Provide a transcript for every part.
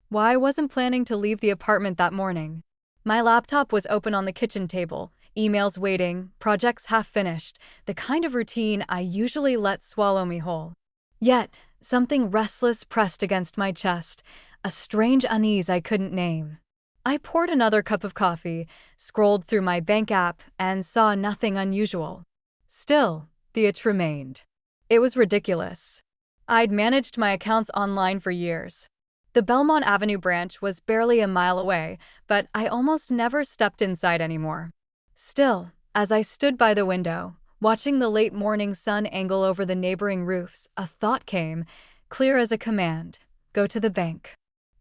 Why I wasn't planning to leave the apartment that morning. My laptop was open on the kitchen table, emails waiting, projects half finished, the kind of routine I usually let swallow me whole. Yet, something restless pressed against my chest, a strange unease I couldn't name. I poured another cup of coffee, scrolled through my bank app, and saw nothing unusual. Still, the itch remained. It was ridiculous. I'd managed my accounts online for years. The Belmont Avenue branch was barely a mile away, but I almost never stepped inside anymore. Still, as I stood by the window, watching the late morning sun angle over the neighboring roofs, a thought came, clear as a command: go to the bank.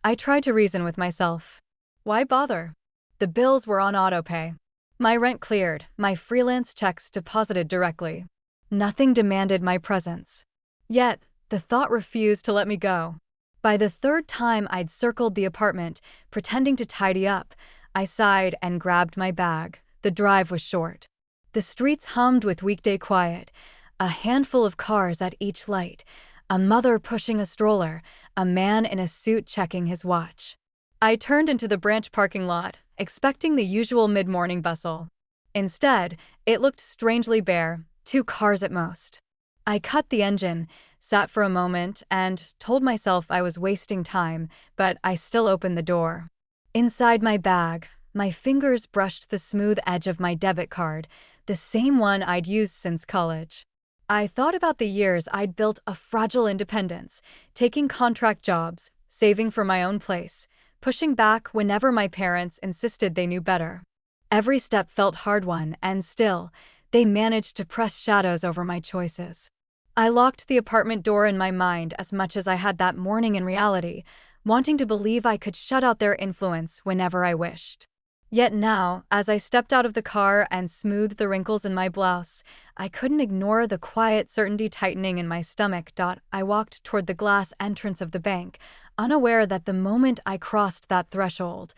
I tried to reason with myself. Why bother? The bills were on autopay. My rent cleared, my freelance checks deposited directly. Nothing demanded my presence. Yet, the thought refused to let me go. By the third time I'd circled the apartment, pretending to tidy up, I sighed and grabbed my bag. The drive was short. The streets hummed with weekday quiet, a handful of cars at each light, a mother pushing a stroller, a man in a suit checking his watch. I turned into the branch parking lot, expecting the usual mid-morning bustle. Instead, it looked strangely bare, 2 cars at most. I cut the engine, sat for a moment, and told myself I was wasting time, but I still opened the door. Inside my bag, my fingers brushed the smooth edge of my debit card, the same one I'd used since college. I thought about the years I'd built a fragile independence, taking contract jobs, saving for my own place, pushing back whenever my parents insisted they knew better. Every step felt hard-won, and still, they managed to press shadows over my choices. I locked the apartment door in my mind as much as I had that morning in reality, wanting to believe I could shut out their influence whenever I wished. Yet now, as I stepped out of the car and smoothed the wrinkles in my blouse, I couldn't ignore the quiet certainty tightening in my stomach. I walked toward the glass entrance of the bank, unaware that the moment I crossed that threshold,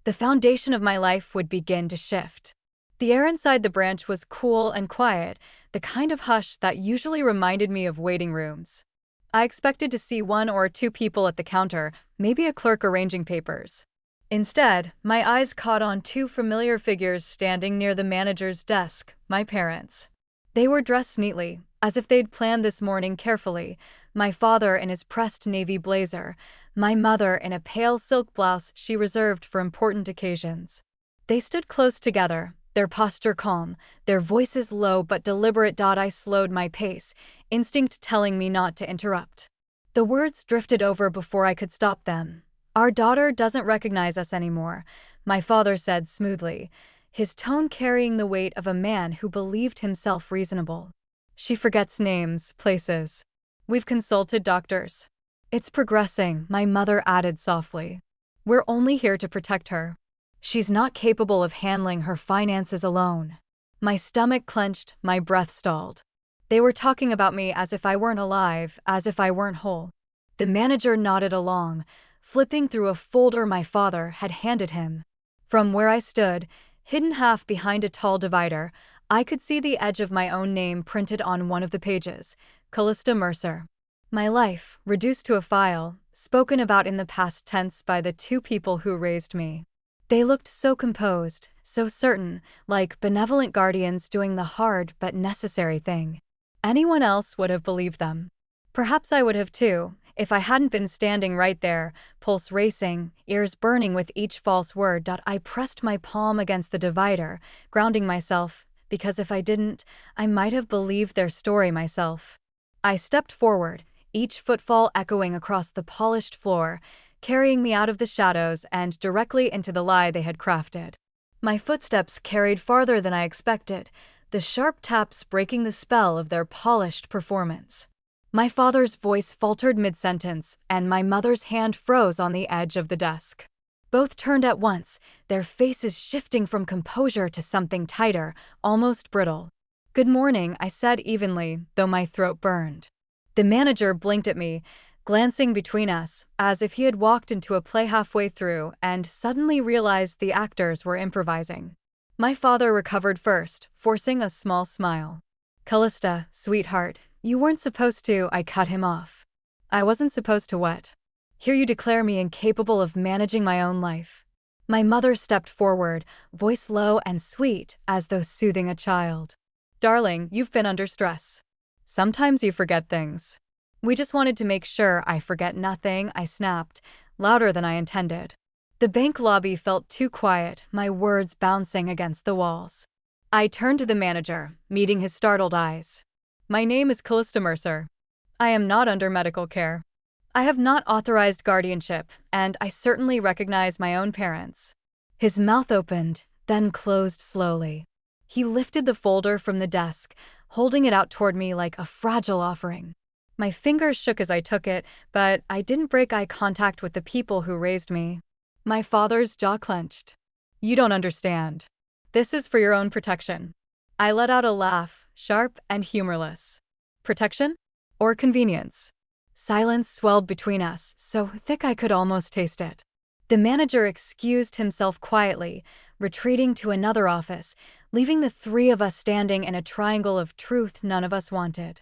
the foundation of my life would begin to shift. The air inside the branch was cool and quiet, the kind of hush that usually reminded me of waiting rooms. I expected to see 1 or 2 people at the counter, maybe a clerk arranging papers. Instead, my eyes caught on 2 familiar figures standing near the manager's desk, my parents. They were dressed neatly, as if they'd planned this morning carefully, my father in his pressed navy blazer, my mother in a pale silk blouse she reserved for important occasions. They stood close together, their posture calm, their voices low but deliberate. I slowed my pace, instinct telling me not to interrupt. The words drifted over before I could stop them. "Our daughter doesn't recognize us anymore," my father said smoothly, his tone carrying the weight of a man who believed himself reasonable. "She forgets names, places. We've consulted doctors. It's progressing," my mother added softly. "We're only here to protect her. She's not capable of handling her finances alone." My stomach clenched, my breath stalled. They were talking about me as if I weren't alive, as if I weren't whole. The manager nodded along, flipping through a folder my father had handed him. From where I stood, hidden half behind a tall divider, I could see the edge of my own name printed on one of the pages, Callista Mercer. My life, reduced to a file, spoken about in the past tense by the 2 people who raised me. They looked so composed, so certain, like benevolent guardians doing the hard but necessary thing. Anyone else would have believed them. Perhaps I would have too, if I hadn't been standing right there, pulse racing, ears burning with each false word. I pressed my palm against the divider, grounding myself, because if I didn't, I might have believed their story myself. I stepped forward, each footfall echoing across the polished floor, carrying me out of the shadows and directly into the lie they had crafted. My footsteps carried farther than I expected, the sharp taps breaking the spell of their polished performance. My father's voice faltered mid-sentence, and my mother's hand froze on the edge of the desk. Both turned at once, their faces shifting from composure to something tighter, almost brittle. "Good morning," I said evenly, though my throat burned. The manager blinked at me, glancing between us, as if he had walked into a play halfway through and suddenly realized the actors were improvising. My father recovered first, forcing a small smile. "Callista, sweetheart, you weren't supposed to," I cut him off. "I wasn't supposed to what?" Hear you declare me incapable of managing my own life." My mother stepped forward, voice low and sweet, as though soothing a child. "Darling, you've been under stress. Sometimes you forget things." "We just wanted to make sure I forget nothing," I snapped, louder than I intended. The bank lobby felt too quiet, my words bouncing against the walls. I turned to the manager, meeting his startled eyes. "My name is Callista Mercer. I am not under medical care. I have not authorized guardianship, and I certainly recognize my own parents." His mouth opened, then closed slowly. He lifted the folder from the desk, holding it out toward me like a fragile offering. My fingers shook as I took it, but I didn't break eye contact with the people who raised me. My father's jaw clenched. "You don't understand. This is for your own protection." I let out a laugh, sharp and humorless. Protection? Or convenience? Silence swelled between us, so thick I could almost taste it. The manager excused himself quietly, retreating to another office, leaving the three of us standing in a triangle of truth none of us wanted.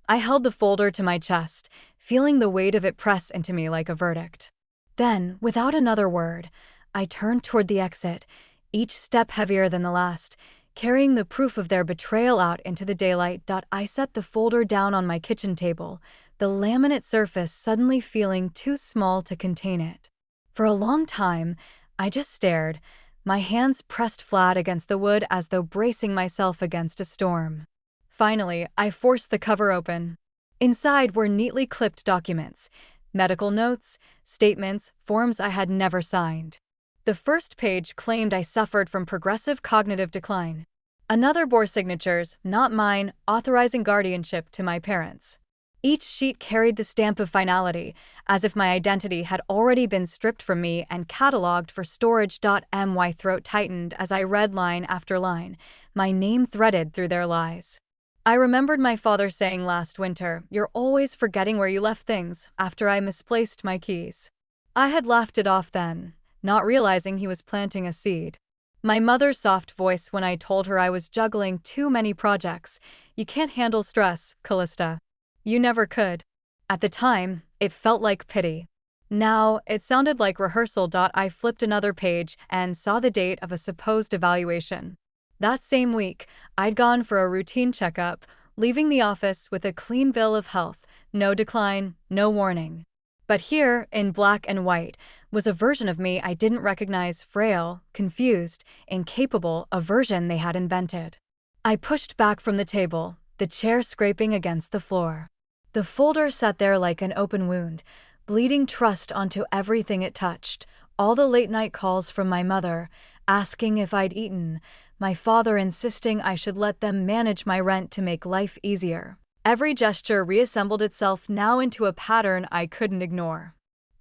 I held the folder to my chest, feeling the weight of it press into me like a verdict. Then, without another word, I turned toward the exit, each step heavier than the last, carrying the proof of their betrayal out into the daylight. I set the folder down on my kitchen table, the laminate surface suddenly feeling too small to contain it. For a long time, I just stared, my hands pressed flat against the wood as though bracing myself against a storm. Finally, I forced the cover open. Inside were neatly clipped documents, medical notes, statements, forms I had never signed. The first page claimed I suffered from progressive cognitive decline. Another bore signatures, not mine, authorizing guardianship to my parents. Each sheet carried the stamp of finality, as if my identity had already been stripped from me and catalogued for storage. My throat tightened as I read line after line, my name threaded through their lies. I remembered my father saying last winter, "You're always forgetting where you left things," after I misplaced my keys. I had laughed it off then, not realizing he was planting a seed. My mother's soft voice when I told her I was juggling too many projects. "You can't handle stress, Callista. You never could." At the time, it felt like pity. Now, it sounded like rehearsal. I flipped another page and saw the date of a supposed evaluation. That same week, I'd gone for a routine checkup, leaving the office with a clean bill of health, no decline, no warning. But here, in black and white, was a version of me I didn't recognize, frail, confused, incapable, a version they had invented. I pushed back from the table, the chair scraping against the floor. The folder sat there like an open wound, bleeding trust onto everything it touched, all the late-night calls from my mother, asking if I'd eaten, my father insisting I should let them manage my rent to make life easier. Every gesture reassembled itself now into a pattern I couldn't ignore.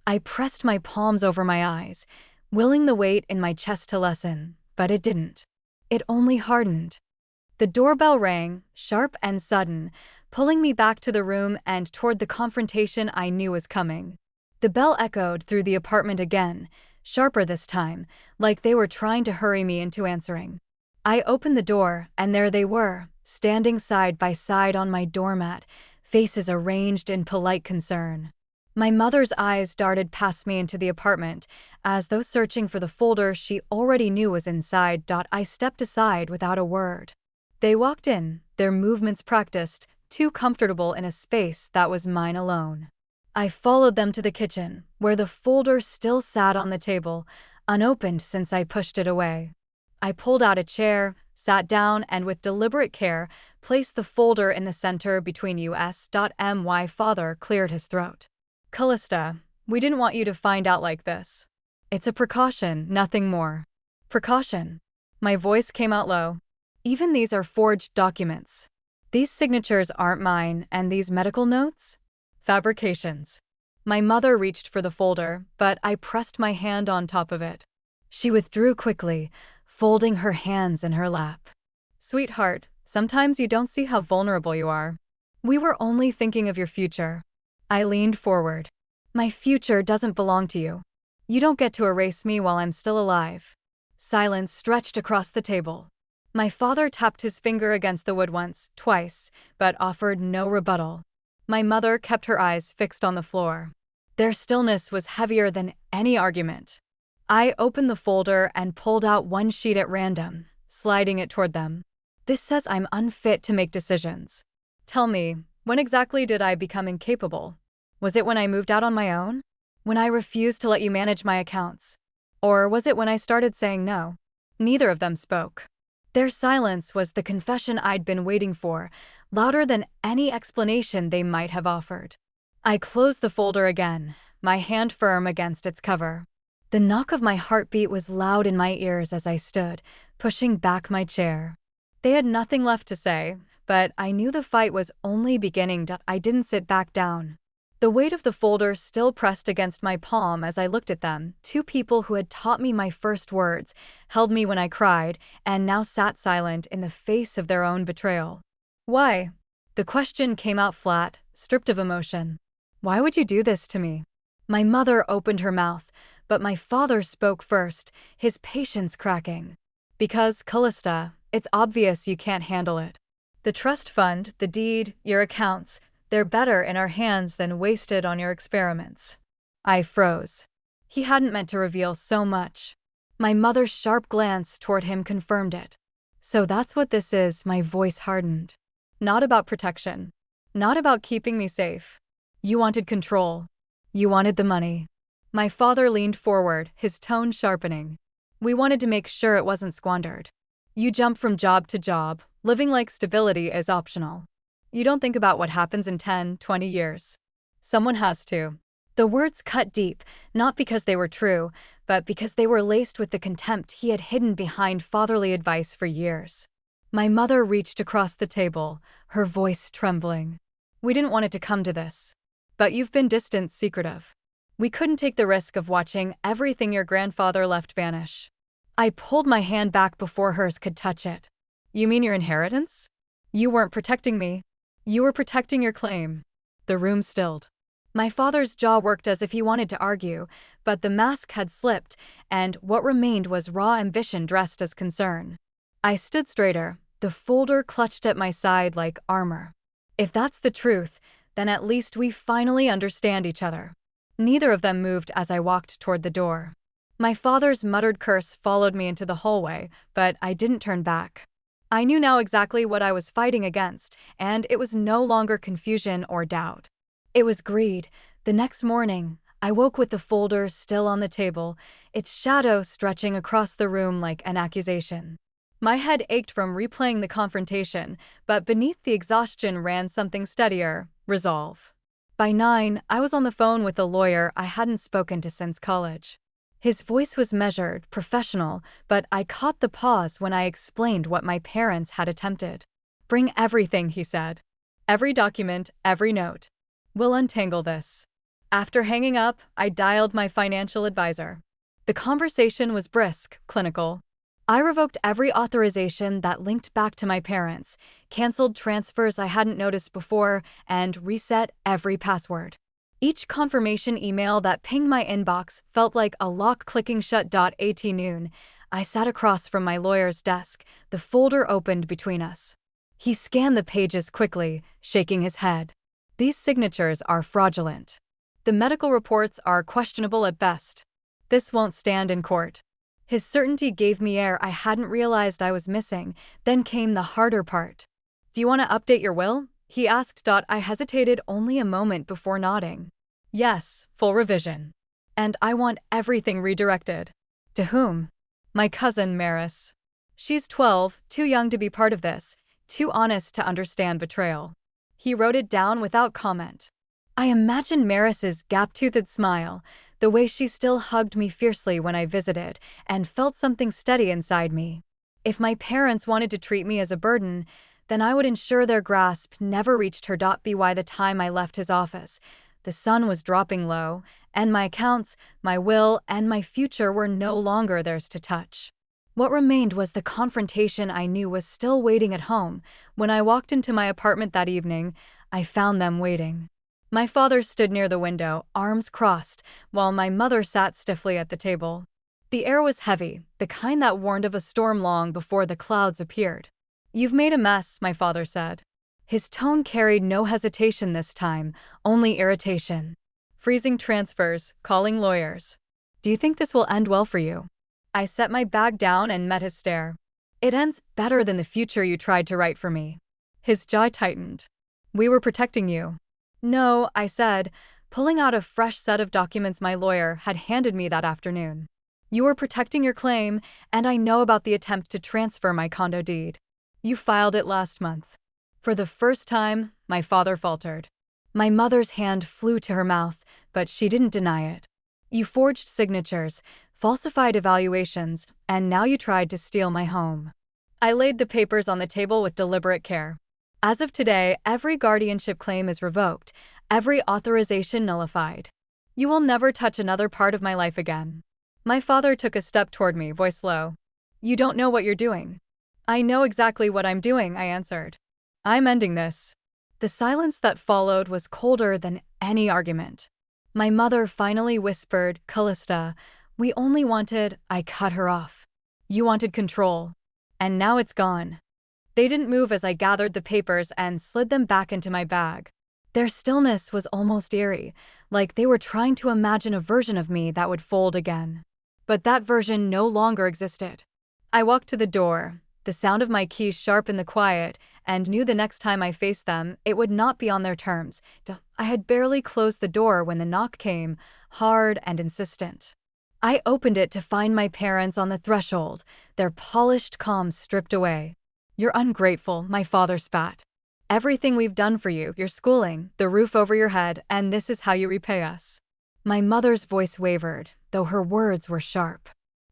I pressed my palms over my eyes, willing the weight in my chest to lessen, but it didn't. It only hardened. The doorbell rang, sharp and sudden, pulling me back to the room and toward the confrontation I knew was coming. The bell echoed through the apartment again, sharper this time, like they were trying to hurry me into answering. I opened the door, and there they were, standing side by side on my doormat, faces arranged in polite concern. My mother's eyes darted past me into the apartment, as though searching for the folder she already knew was inside. I stepped aside without a word. They walked in, their movements practiced, too comfortable in a space that was mine alone. I followed them to the kitchen, where the folder still sat on the table, unopened since I pushed it away. I pulled out a chair, sat down, and with deliberate care, placed the folder in the center between us. My father cleared his throat. "Callista, we didn't want you to find out like this. It's a precaution, nothing more." "Precaution?" My voice came out low. "Even these are forged documents. These signatures aren't mine, and these medical notes? Fabrications." My mother reached for the folder, but I pressed my hand on top of it. She withdrew quickly, folding her hands in her lap. "Sweetheart, sometimes you don't see how vulnerable you are. We were only thinking of your future." I leaned forward. "My future doesn't belong to you. You don't get to erase me while I'm still alive." Silence stretched across the table. My father tapped his finger against the wood once, twice, but offered no rebuttal. My mother kept her eyes fixed on the floor. Their stillness was heavier than any argument. I opened the folder and pulled out one sheet at random, sliding it toward them. This says I'm unfit to make decisions. Tell me, when exactly did I become incapable? Was it when I moved out on my own? When I refused to let you manage my accounts? Or was it when I started saying no? Neither of them spoke. Their silence was the confession I'd been waiting for, louder than any explanation they might have offered. I closed the folder again, my hand firm against its cover. The knock of my heartbeat was loud in my ears as I stood, pushing back my chair. They had nothing left to say, but I knew the fight was only beginning. I didn't sit back down. The weight of the folder still pressed against my palm as I looked at them. Two people who had taught me my first words, held me when I cried, and now sat silent in the face of their own betrayal. Why? The question came out flat, stripped of emotion. Why would you do this to me? My mother opened her mouth, but my father spoke first, his patience cracking. Because, Callista, it's obvious you can't handle it. The trust fund, the deed, your accounts, they're better in our hands than wasted on your experiments. I froze. He hadn't meant to reveal so much. My mother's sharp glance toward him confirmed it. So that's what this is, my voice hardened. Not about protection. Not about keeping me safe. You wanted control. You wanted the money. My father leaned forward, his tone sharpening. We wanted to make sure it wasn't squandered. You jump from job to job, living like stability is optional. You don't think about what happens in 10, 20 years. Someone has to. The words cut deep, not because they were true, but because they were laced with the contempt he had hidden behind fatherly advice for years. My mother reached across the table, her voice trembling. We didn't want it to come to this. But you've been distant, secretive. We couldn't take the risk of watching everything your grandfather left vanish. I pulled my hand back before hers could touch it. You mean your inheritance? You weren't protecting me. You were protecting your claim. The room stilled. My father's jaw worked as if he wanted to argue, but the mask had slipped, and what remained was raw ambition dressed as concern. I stood straighter, the folder clutched at my side like armor. If that's the truth, then at least we finally understand each other. Neither of them moved as I walked toward the door. My father's muttered curse followed me into the hallway, but I didn't turn back. I knew now exactly what I was fighting against, and it was no longer confusion or doubt. It was greed. The next morning, I woke with the folder still on the table, its shadow stretching across the room like an accusation. My head ached from replaying the confrontation, but beneath the exhaustion ran something steadier: resolve. By 9, I was on the phone with a lawyer I hadn't spoken to since college. His voice was measured, professional, but I caught the pause when I explained what my parents had attempted. Bring everything, he said. Every document, every note. We'll untangle this. After hanging up, I dialed my financial advisor. The conversation was brisk, clinical. I revoked every authorization that linked back to my parents, canceled transfers I hadn't noticed before, and reset every password. Each confirmation email that pinged my inbox felt like a lock clicking shut. At noon, I sat across from my lawyer's desk, the folder opened between us. He scanned the pages quickly, shaking his head. These signatures are fraudulent. The medical reports are questionable at best. This won't stand in court. His certainty gave me air I hadn't realized I was missing. Then came the harder part. Do you want to update your will? He asked. I hesitated only a moment before nodding. Yes, full revision. And I want everything redirected. To whom? My cousin Maris. She's 12, too young to be part of this, too honest to understand betrayal. He wrote it down without comment. I imagined Maris's gap-toothed smile, the way she still hugged me fiercely when I visited, and felt something steady inside me. If my parents wanted to treat me as a burden, then I would ensure their grasp never reached her. By the time I left his office, the sun was dropping low, and my accounts, my will, and my future were no longer theirs to touch. What remained was the confrontation I knew was still waiting at home. When I walked into my apartment that evening, I found them waiting. My father stood near the window, arms crossed, while my mother sat stiffly at the table. The air was heavy, the kind that warned of a storm long before the clouds appeared. You've made a mess, my father said. His tone carried no hesitation this time, only irritation. freezing transfers, calling lawyers. Do you think this will end well for you? I set my bag down and met his stare. It ends better than the future you tried to write for me. His jaw tightened. We were protecting you. No, I said, pulling out a fresh set of documents my lawyer had handed me that afternoon. You were protecting your claim, and I know about the attempt to transfer my condo deed. You filed it last month. For the first time, my father faltered. My mother's hand flew to her mouth, but she didn't deny it. You forged signatures, falsified evaluations, and now you tried to steal my home. I laid the papers on the table with deliberate care. As of today, every guardianship claim is revoked, every authorization nullified. You will never touch another part of my life again. My father took a step toward me, voice low. You don't know what you're doing. I know exactly what I'm doing, I answered. I'm ending this. The silence that followed was colder than any argument. My mother finally whispered, Callista, we only wanted, I cut her off. You wanted control. And now it's gone. They didn't move as I gathered the papers and slid them back into my bag. Their stillness was almost eerie, like they were trying to imagine a version of me that would fold again. But that version no longer existed. I walked to the door, the sound of my keys sharp in the quiet, and knew the next time I faced them, it would not be on their terms. I had barely closed the door when the knock came, hard and insistent. I opened it to find my parents on the threshold, their polished calm stripped away. You're ungrateful, my father spat. Everything we've done for you, your schooling, the roof over your head, and this is how you repay us. My mother's voice wavered, though her words were sharp.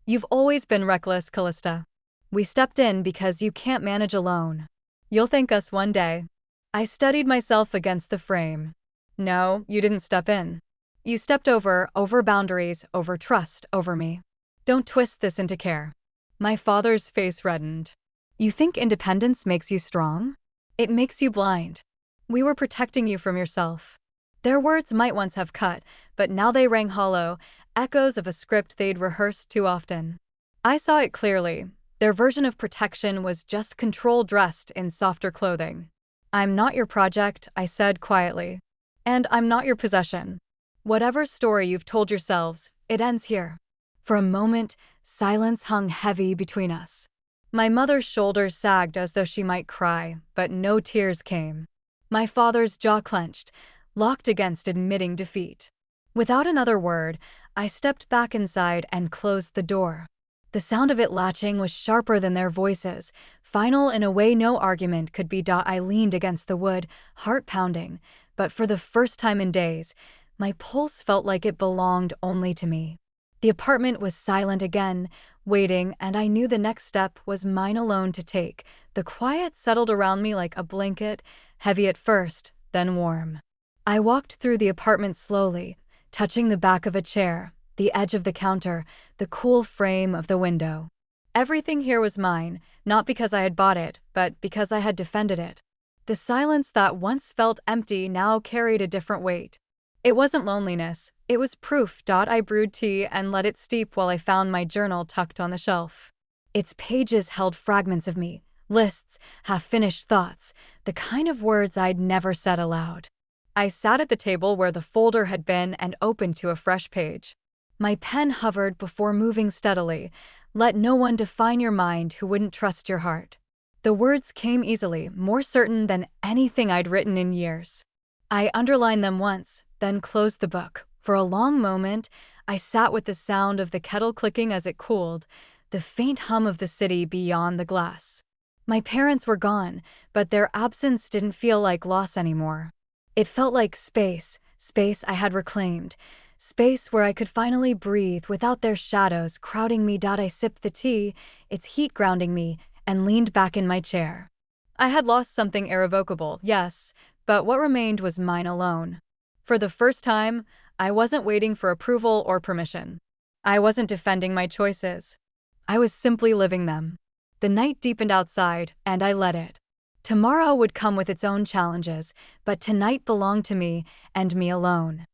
You've always been reckless, Callista. We stepped in because you can't manage alone. You'll thank us one day. I steadied myself against the frame. No, you didn't step in. You stepped over boundaries, over trust, over me. Don't twist this into care. My father's face reddened. You think independence makes you strong? It makes you blind. We were protecting you from yourself. Their words might once have cut, but now they rang hollow, echoes of a script they'd rehearsed too often. I saw it clearly. Their version of protection was just control dressed in softer clothing. I'm not your project, I said quietly. And I'm not your possession. Whatever story you've told yourselves, it ends here. For a moment, silence hung heavy between us. My mother's shoulders sagged as though she might cry, but no tears came. My father's jaw clenched, locked against admitting defeat. Without another word, I stepped back inside and closed the door. The sound of it latching was sharper than their voices, final in a way no argument could be. I leaned against the wood, heart pounding, but for the first time in days, my pulse felt like it belonged only to me. The apartment was silent again, waiting, and I knew the next step was mine alone to take. The quiet settled around me like a blanket, heavy at first, then warm. I walked through the apartment slowly, touching the back of a chair, the edge of the counter, the cool frame of the window. Everything here was mine, not because I had bought it, but because I had defended it. The silence that once felt empty now carried a different weight. It wasn't loneliness, it was proof. I brewed tea and let it steep while I found my journal tucked on the shelf. Its pages held fragments of me, lists, half-finished thoughts, the kind of words I'd never said aloud. I sat at the table where the folder had been and opened to a fresh page. My pen hovered before moving steadily. Let no one define your mind who wouldn't trust your heart. The words came easily, more certain than anything I'd written in years. I underlined them once, then closed the book. For a long moment, I sat with the sound of the kettle clicking as it cooled, the faint hum of the city beyond the glass. My parents were gone, but their absence didn't feel like loss anymore. It felt like space I had reclaimed, space where I could finally breathe without their shadows crowding me. I sipped the tea, its heat grounding me, and leaned back in my chair. I had lost something irrevocable, yes, but what remained was mine alone. For the first time, I wasn't waiting for approval or permission. I wasn't defending my choices. I was simply living them. The night deepened outside, and I let it. Tomorrow would come with its own challenges, but tonight belonged to me, and me alone.